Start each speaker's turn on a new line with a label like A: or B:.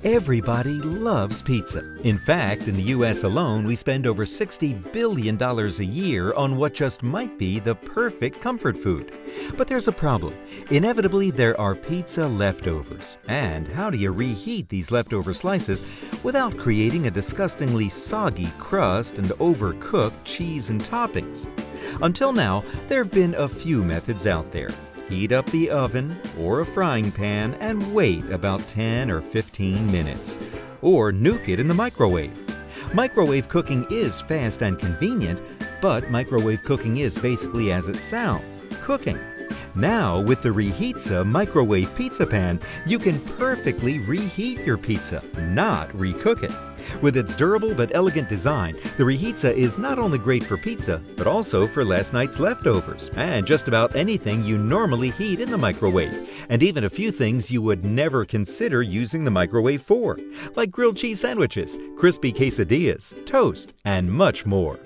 A: Everybody loves pizza. In fact, in the US alone, we spend over $60 billion a year on what just might be the perfect comfort food. But there's a problem. Inevitably, there are pizza leftovers. And how do you reheat these leftover slices without creating a disgustingly soggy crust and overcooked cheese and toppings? Until now, there have been a few methods out there. Heat up the oven or a frying pan and wait about 10 or 15 minutes. Or nuke it in the microwave. Microwave cooking is fast and convenient, but microwave cooking is basically as it sounds, cooking. Now, with the Reheatza Microwave Pizza Pan, you can perfectly reheat your pizza, not recook it. With its durable but elegant design, the Reheatza is not only great for pizza, but also for last night's leftovers, and just about anything you normally heat in the microwave, and even a few things you would never consider using the microwave for, like grilled cheese sandwiches, crispy quesadillas, toast, and much more.